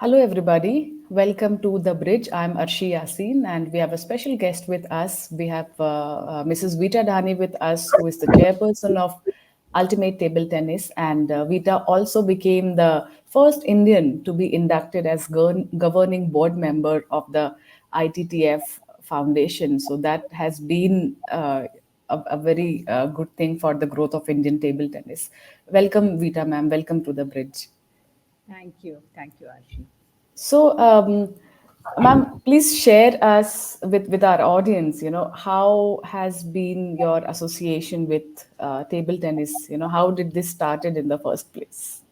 Hello, everybody. Welcome to The Bridge. I'm Arshi Yasin, and we have a special guest with us. We have Mrs. Vita Dani with us, who is the chairperson of Ultimate Table Tennis. And Vita also became the first Indian to be inducted as governing board member of the ITTF Foundation. So that has been a very good thing for the growth of Indian table tennis. Welcome, Vita, ma'am. Welcome to The Bridge. Thank you. Thank you, Archie. So, ma'am, please share us with our audience. How has been your association with table tennis? How did this started in the first place?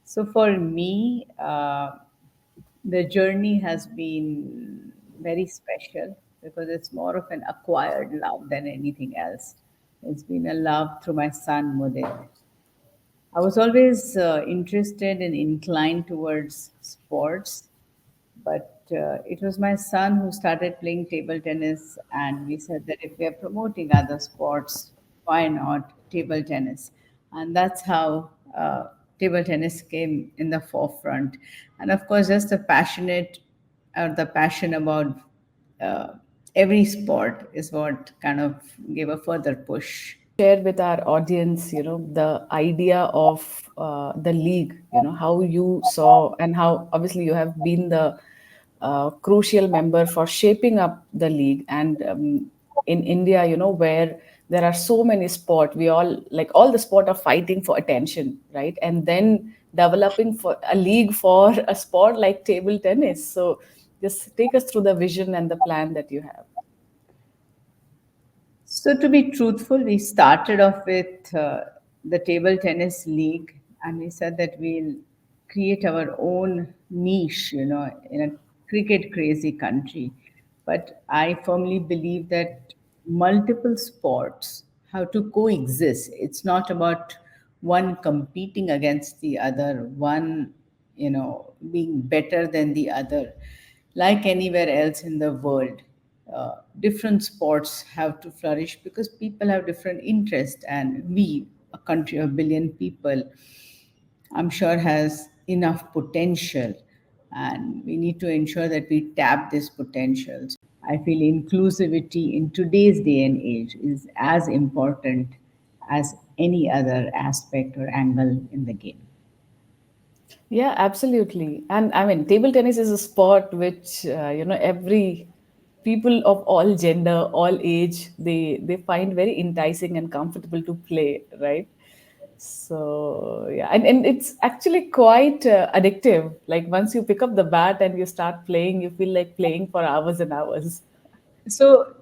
So, for me, the journey has been very special because it's more of an acquired love than anything else. It's been a love through my son, Mudit. I was always interested and inclined towards sports, but it was my son who started playing table tennis, and we said that if we are promoting other sports, why not table tennis? And that's how table tennis came in the forefront. And of course, just the passion about uh, every sport is what kind of gave a further push. Share with our audience, the idea of the league, how you saw and how obviously you have been the crucial member for shaping up the league. And in India, where there are so many sport, we all like all the sport are fighting for attention, right? And then developing for a league for a sport like table tennis. So just take us through the vision and the plan that you have. So, to be truthful, we started off with the table tennis league, and we said that we'll create our own niche, in a cricket crazy country. But I firmly believe that multiple sports have to coexist. It's not about one competing against the other, one, being better than the other. Like anywhere else in the world, different sports have to flourish because people have different interests, and we, a country of a billion people, I'm sure has enough potential, and we need to ensure that we tap this potential. I feel inclusivity in today's day and age is as important as any other aspect or angle in the game. Yeah, absolutely. And I mean, table tennis is a sport which every people of all gender, all age, they find very enticing and comfortable to play, right? So yeah, and it's actually quite addictive. Like once you pick up the bat and you start playing, you feel like playing for hours and hours. So,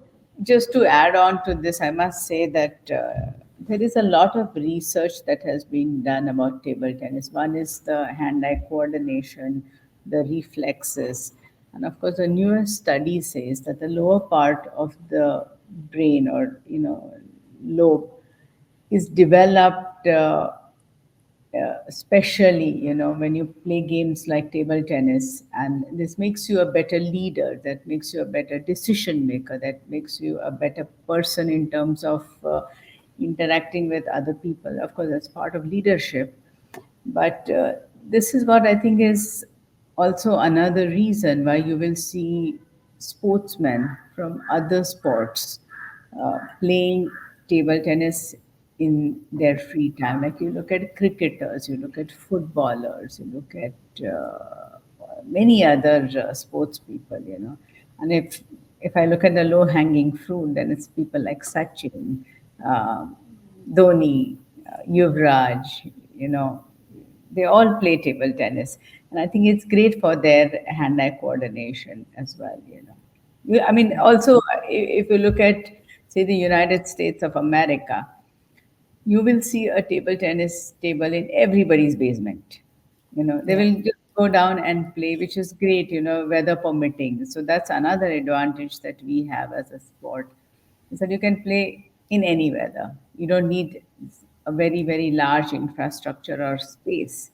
just to add on to this, I must say that there is a lot of research that has been done about table tennis. One is the hand-eye coordination, the reflexes, and of course, the newest study says that the lower part of the brain, or lobe, is developed. Especially when you play games like table tennis, and this makes you a better leader, that makes you a better decision maker, that makes you a better person in terms of interacting with other people. Of course, that's part of leadership, but this is what I think is also another reason why you will see sportsmen from other sports playing table tennis in their free time. Like you look at cricketers, you look at footballers, you look at many other sports people, And if I look at the low hanging fruit, then it's people like Sachin, um, Dhoni, Yuvraj, they all play table tennis. And I think it's great for their hand eye coordination as well. I mean, also, if you look at, say, the United States of America, you will see a table tennis table in everybody's basement. They Yeah. will just go down and play, which is great, weather permitting. So that's another advantage that we have as a sport, is that you can play in any weather. You don't need a very, very large infrastructure or space,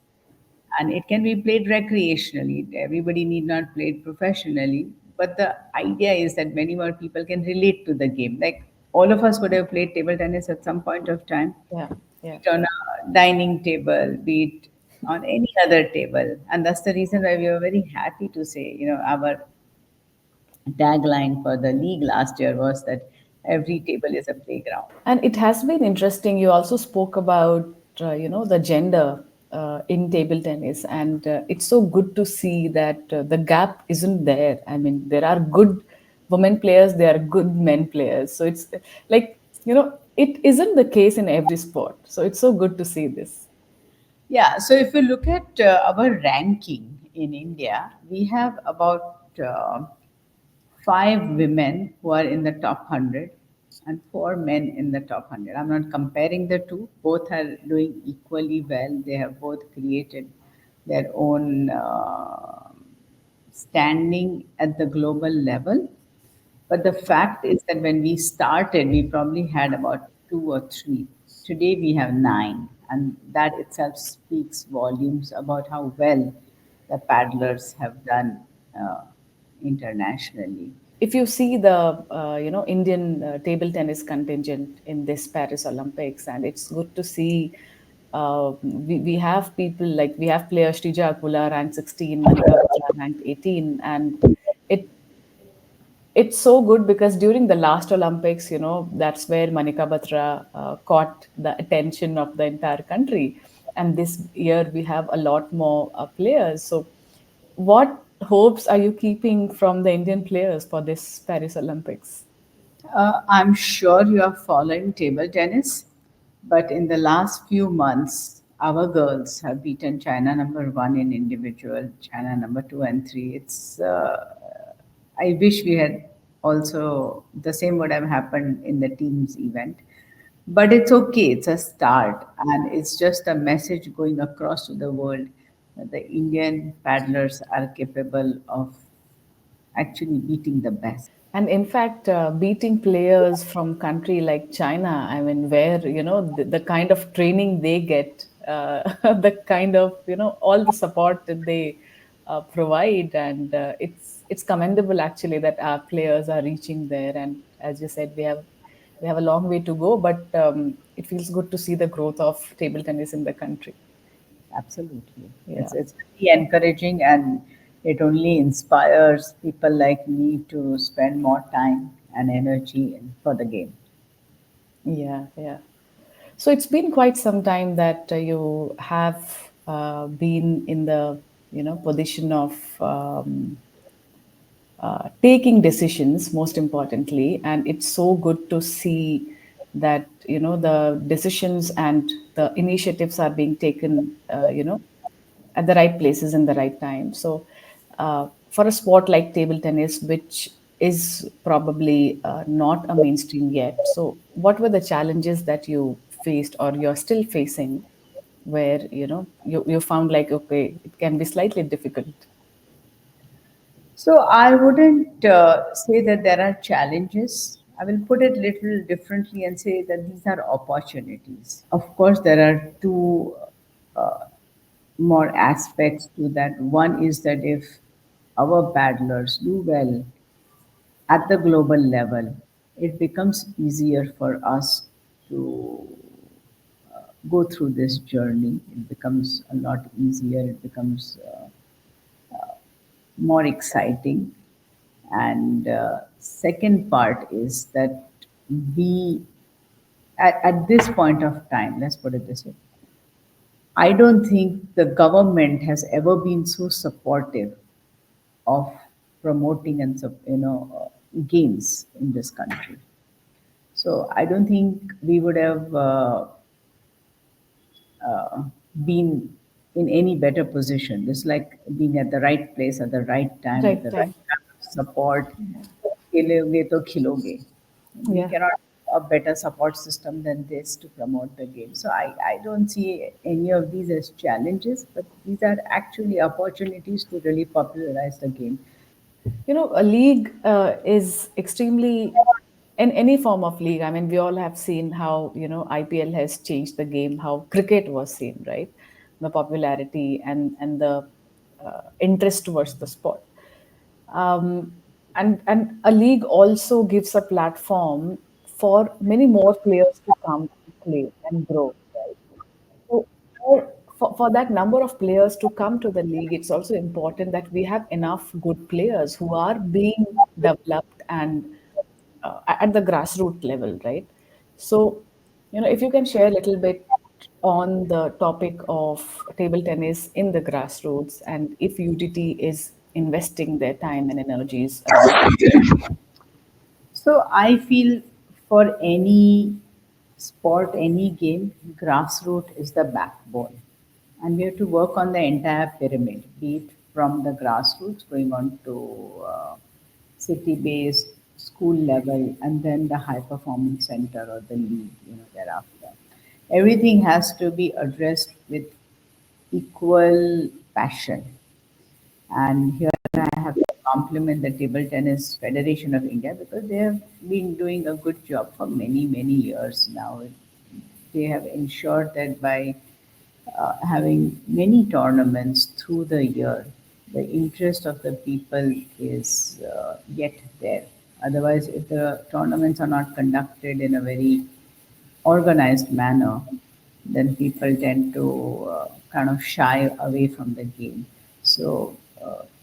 and it can be played recreationally. Everybody need not play it professionally, but the idea is that many more people can relate to the game. Like all of us would have played table tennis at some point of time, Yeah. be Yeah. it on a dining table, be it on any other table. And that's the reason why we were very happy to say, our tagline for the league last year was that every table is a playground. And it has been interesting. You also spoke about, the gender in table tennis, and it's so good to see that the gap isn't there. I mean, there are good women players, there are good men players. So it's like, it isn't the case in every sport. So it's so good to see this. Yeah, so if you look at our ranking in India, we have about five women who are in the top 100 and four men in the top 100. I'm not comparing the two, both are doing equally well. They have both created their own standing at the global level. But the fact is that when we started, we probably had about two or three. Today we have nine, and that itself speaks volumes about how well the paddlers have done uh, internationally. If you see the Indian table tennis contingent in this Paris Olympics, and it's good to see we have people like we have players Shrija Akula ranked 16, Manika Batra ranked 18, and it it's so good because during the last Olympics, that's where Manika Batra caught the attention of the entire country. And this year we have a lot more players. So, what hopes are you keeping from the Indian players for this Paris Olympics? I'm sure you are following table tennis, but in the last few months, our girls have beaten China number one in individual, China number two and three. I wish we had also the same would have happened in the teams event, but it's okay. It's a start, and it's just a message going across to the world that the Indian paddlers are capable of actually beating the best. And in fact, beating players from country like China, I mean, where the kind of training they get, the kind of all the support that they provide, and it's commendable actually that our players are reaching there. And as you said, we have a long way to go, but it feels good to see the growth of table tennis in the country. Absolutely. Yeah. It's very encouraging, and it only inspires people like me to spend more time and energy for the game. Yeah, yeah. So it's been quite some time that you have been in the position of taking decisions, most importantly, and it's so good to see that the decisions and the initiatives are being taken, at the right places in the right time. So, for a sport like table tennis, which is probably not a mainstream yet, so what were the challenges that you faced or you're still facing, where you found like okay, it can be slightly difficult? So I wouldn't say that there are challenges. I will put it little differently and say that these are opportunities. Of course, there are two uh, more aspects to that. One is that if our paddlers do well at the global level, it becomes easier for us to go through this journey. It becomes a lot easier, it becomes more exciting. And second part is that we, at this point of time, let's put it this way, I don't think the government has ever been so supportive of promoting and games in this country. So I don't think we would have uh, been in any better position. It's like being at the right place at the right time with Right the right time. kind of support. Khiloge to khiloge. We Yeah. cannot a better support system than this to promote the game. So I don't see any of these as challenges, but these are actually opportunities to really popularize the game. A league is extremely, in any form of league. I mean, we all have seen how, IPL has changed the game, how cricket was seen, right? The popularity and the interest towards the sport. And a league also gives a platform for many more players to come and play and grow, right? So, for for that number of players to come to the league, it's also important that we have enough good players who are being developed and at the grassroots level, right? So, if you can share a little bit on the topic of table tennis in the grassroots and if UTT is investing their time and energies around it. So I feel for any sport, any game, grassroots is the backbone. And we have to work on the entire pyramid, be it from the grassroots going on to city-based school level, and then the high performance center or the league, thereafter. Everything has to be addressed with equal passion. And here I have to compliment the Table Tennis Federation of India because they have been doing a good job for many, many years now. They have ensured that by having many tournaments through the year, the interest of the people is yet there. Otherwise, if the tournaments are not conducted in a very organized manner, then people tend to kind of shy away from the game. So,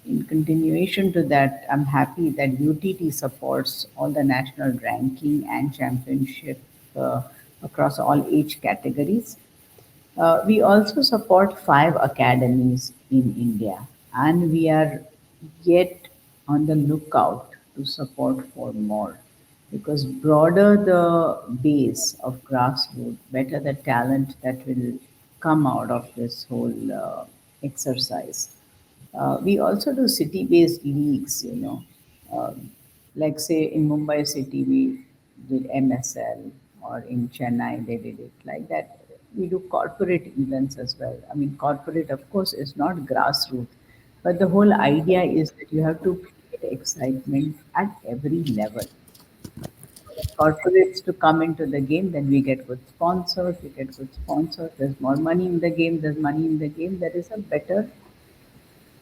in continuation to that, I'm happy that UTT supports all the national ranking and championship uh, across all age categories. We also support 5 academies in India, and we are yet on the lookout to support 4 more because broader the base of grassroots, better the talent that will come out of this whole exercise. We also do city-based leagues, like say in Mumbai city we did MSL, or in Chennai they did it like that. We do corporate events as well. I mean, corporate of course is not grassroots, but the whole idea is that you have to create excitement at every level. Corporates to come into the game, then we get good sponsors. We get good sponsors. There's more money in the game. There's money in the game. There is a better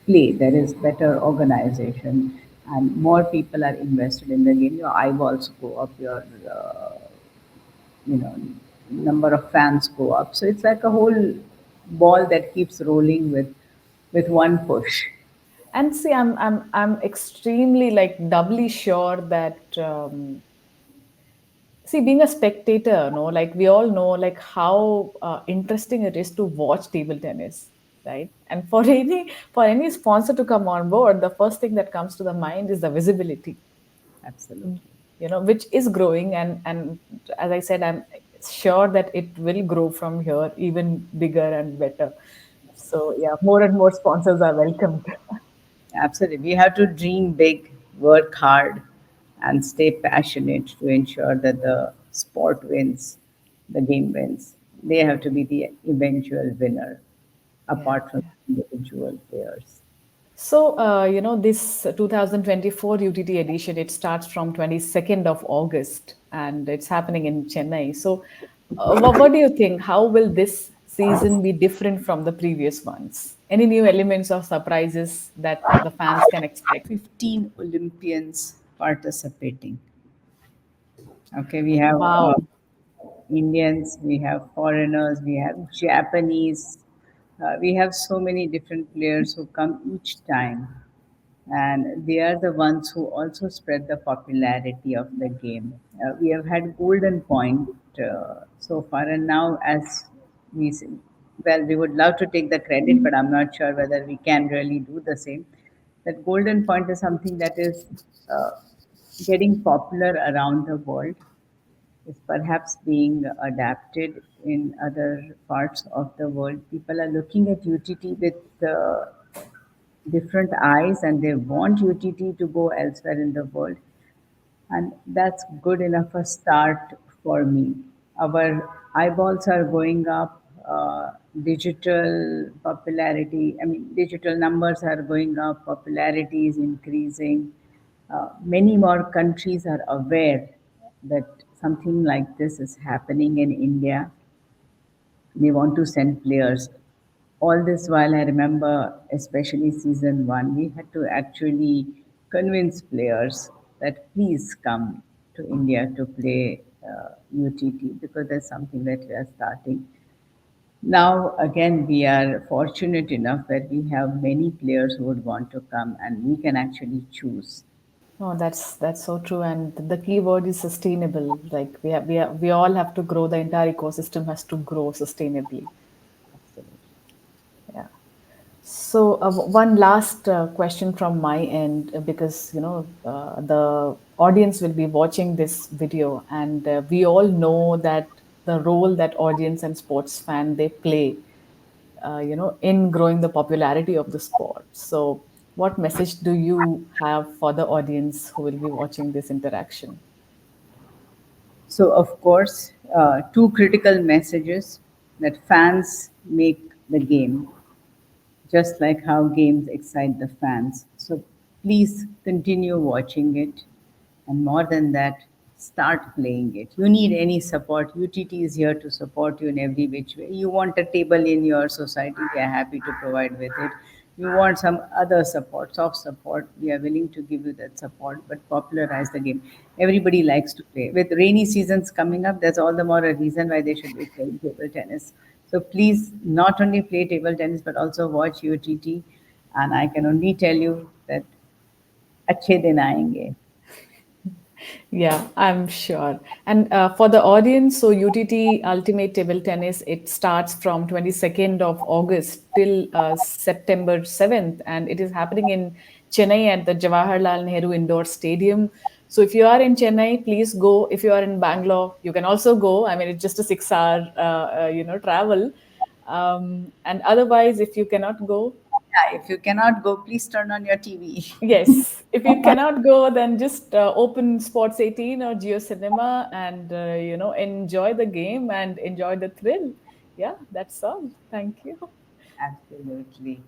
play, there is better organization, and more people are invested in the game. Your eyeballs go up, your you know number of fans go up. So it's like a whole ball that keeps rolling with one push. And see, I'm extremely like doubly sure that see, being a spectator, no, like we all know, like how interesting it is to watch table tennis, right? And for any sponsor to come on board, the first thing that comes to the mind is the visibility, Absolutely. which is growing, and as I said, I'm sure that it will grow from here even bigger and better. So yeah, more and more sponsors are welcomed. Absolutely. We have to dream big, work hard, and stay passionate to ensure that the sport wins, the game wins. They have to be the eventual winner, Yeah. apart from individual players. So, this 2024 UTT edition, it starts from 22nd of August and it's happening in Chennai. So, what do you think? How will this season be different from the previous ones? Any new elements or surprises that the fans can expect? 15 Olympians participating. Okay, we have Wow. Indians, we have foreigners, we have Japanese, we have so many different players who come each time, and they are the ones who also spread the popularity of the game. We have had Golden Point so far, and now as we s- well, we would love to take the credit, but I'm not sure whether we can really do the same. That Golden Point is something that is uh, getting popular around the world, is perhaps being adapted in other parts of the world. People are looking at UTT with different eyes, and they want UTT to go elsewhere in the world. And that's good enough a start for me. Our eyeballs are going up, digital popularity, I mean, digital numbers are going up, popularity is increasing. Many more countries are aware that something like this is happening in India. They want to send players. All this while, I remember, especially season 1, we had to actually convince players that please come to India to play UTT because there's something that we are starting. Now, again, we are fortunate enough that we have many players who would want to come and we can actually choose. No, that's so true. And the key word is sustainable. Like we all have to grow. The entire ecosystem has to grow sustainably. Absolutely. Yeah. So one last question from my end, because the audience will be watching this video, and we all know that the role that audience and sports fan they play, in growing the popularity of the sport. So, what message do you have for the audience who will be watching this interaction? So, of course, two critical messages: that fans make the game, just like how games excite the fans. So please continue watching it. And more than that, start playing it. You need any support. UTT is here to support you in every which way. You want a table in your society, we are happy to provide with it. You want some other support, soft support, we are willing to give you that support, but popularize the game. Everybody likes to play. With rainy seasons coming up, there's all the more a reason why they should be playing table tennis. So please not only play table tennis but also watch UTT. And I can only tell you that अच्छे दिन आएंगे. Yeah, I'm sure. And for the audience, so UTT Ultimate Table Tennis, it starts from 22nd of August till September 7th, and it is happening in Chennai at the Jawaharlal Nehru Indoor Stadium. So if you are in Chennai, please go. If you are in Bangalore, you can also go. I mean, it's just a 6 hour, travel. And otherwise, if you cannot go, Yeah, if you cannot go, please turn on your TV. yes, if you cannot go, then just open Sports 18 or Geo Cinema and enjoy the game and enjoy the thrill. Yeah, that's all. Thank you. Absolutely.